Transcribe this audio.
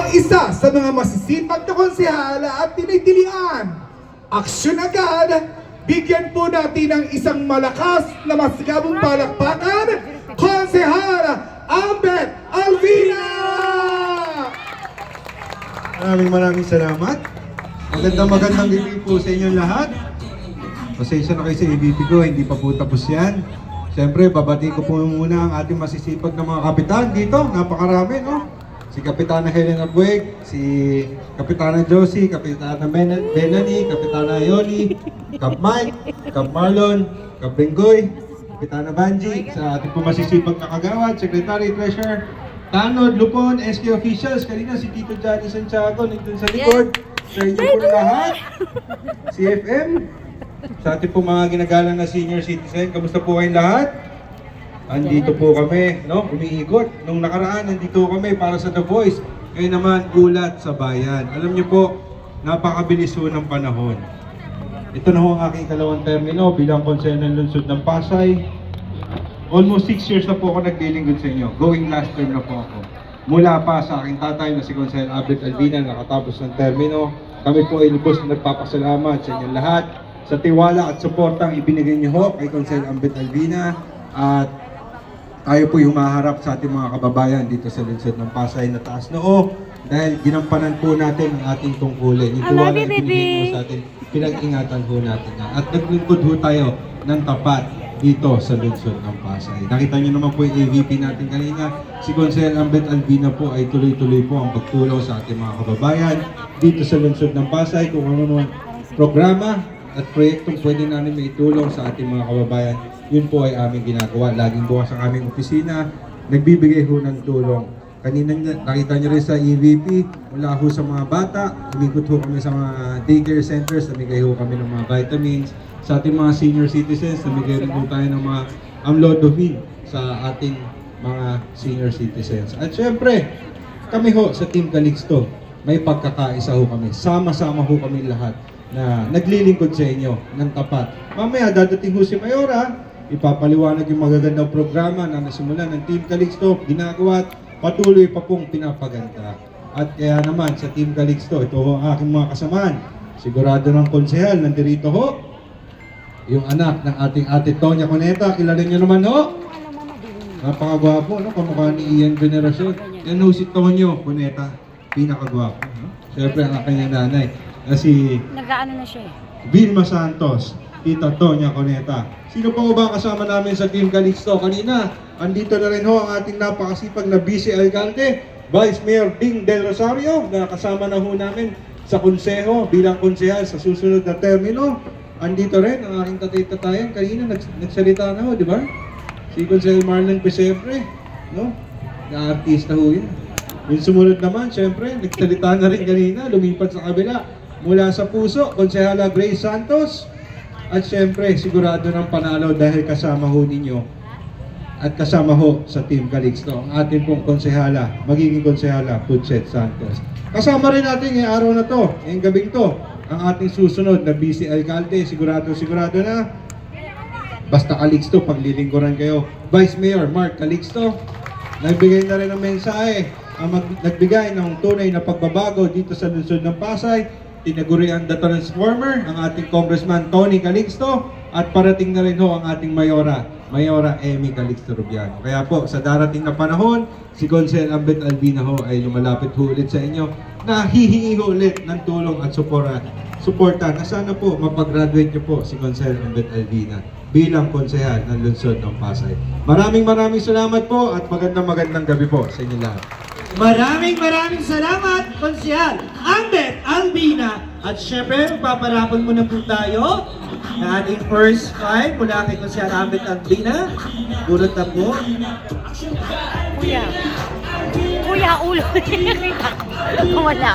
ang isa sa mga masisipag na konsehala at tinitilian. Aksyon agad! Bigyan po natin ng isang malakas na masigabong palakpakan, Konsehala Ambet Alvina! Maraming salamat. Magandang gabi po sa inyong lahat. Pasensya na kayo sa EVP ko, hindi pa po tapos yan. Siyempre, babati ko po muna ang ating masisipag na mga kapitan dito. Napakarami, no? Si Kapitana Helena Bueg, si Kapitana Josie, Kapitana Benani, Kapitana Yoli, Kap Mike, Kap Marlon, Kap Bengoy, Kapitana Banji, sa ating po masisipag na kagawad, Secretary, Treasurer, Tanod, Lupon, SK Officials, kanina si Tito Johnny Santiago, nandun sa likod, sa inyo po na lahat, CFM, sa ating po mga ginagalang na senior citizen, kamusta po kayong lahat? Andito po kami, no? Umiikot. Nung nakaraan, nandito kami para sa The Voice. Ngayon naman, ulat sa bayan. Alam niyo po, napakabilis ho ng panahon. Ito na ho ang aking kalawang termino bilang konsehal ng lungsod ng Pasay. Almost 6 years na po ako naglilingkod sa inyo. Going last term na po ako. Mula pa sa aking tatay na si Konsehal Albert Alvina, nakatapos ng termino. Kami po ay lubos na nagpapasalamat sa inyong lahat sa tiwala at suportang ibinigay niyo ho kay Konsehal Albert Alvina. At tayo po humaharap sa ating mga kababayan dito sa lungsod ng Pasay na taas noo dahil ginampanan po natin ang ating tungkulin. Yung tiwala na ibinigay mo sa atin, pinag-ingatan po natin yan. At naglingkod po tayo ng tapat dito sa lungsod ng Pasay. Nakita niyo naman po yung AVP natin kanina. Si Konsehal Ambet Alvina po ay tuloy-tuloy po ang pagtulong sa ating mga kababayan dito sa lungsod ng Pasay. Kung ano naman programa at proyektong pwede namin maitulong sa ating mga kababayan, yun po ay aming ginagawa. Laging bukas ang aming opisina, nagbibigay ho ng tulong. Kanina nakita nyo rin sa EVP, mula ho sa mga bata, umikot ho kami sa mga daycare centers, namigay ho kami ng mga vitamins. Sa ating mga senior citizens, namigay rin ho tayo ng mga amlodipine sa ating mga senior citizens. At syempre, kami ho sa Team Calixto, may pagkakaisa ho kami. Sama-sama ho kami lahat na naglilingkod sa inyo ng tapat. Mamaya dadating ho si Mayora, ipapaliwanag yung magagandang programa na nasimulan ng Team Calixto, ginagawa at patuloy pa pong pinapaganda. At kaya naman sa Team Calixto, ito ho ang aking mga kasamahan. Sigurado ng konsehal, nandito ho, yung anak ng ating ate Tonya Cuneta, kilala niyo naman ho. Napakagwapo, no? Kamukha ni Ian Veneracion. Yan ho si Tonyo Cuneta, pinakagwapo. No? Siyempre ang aking nanay, na si nag-aano na siya eh. Vilma Santos, Tita Tonya Cuneta. Sino pa ba kasama namin sa Team Calixto? Kanina, andito na rin ho ang ating napakasipag na Vice Alcalde, Vice Mayor Ding Del Rosario, na kasama na ho namin sa konseho bilang konsehal sa susunod na termino. Andito rin ang aking tatay-tatayan. Kanina nagsalita na ho, di ba? Si Konsehal Marlon Pesebre, no? Na artista ho yan. Yung sumunod naman, syempre, nagsalita na rin kanina, lumipat sa kabila. Mula sa puso, Konsehala Grace Santos. At syempre, sigurado ng panalo dahil kasama ho ninyo at kasama ho sa Team Calixto ang ating pong konsehala, magiging konsehala, Putset Santos. Kasama rin natin ngayong araw na to, ngayong gabing to, ang ating susunod na Vice Alcalde. Sigurado na basta Calixto, paglilingkuran kayo. Vice Mayor Mark Calixto, nagbigay na rin ng mensahe, nagbigay ng tunay na pagbabago dito sa lungsod ng Pasay. Tinagurian the Transformer, ang ating Congressman Tony Calixto, at parating na rin ho ang ating Mayora Emmy Calixto Rubiano. Kaya po, sa darating na panahon, si Konsehal Ambet Alvina ho ay lumalapit ho ulit sa inyo na hihingi ho ulit ng tulong at suporta na sana po mapag-graduate niyo po si Konsehal Ambet Alvina bilang konsehal ng lungsod ng Pasay. Maraming salamat po at magandang gabi po sa inyo lahat. Maraming salamat, Konsehal Ambet Alvina. At syempre, paparapon muna po tayo na ating first five mula kay Konsehal Ambet Alvina. Bunot na po. Kuya, ulo. Wala.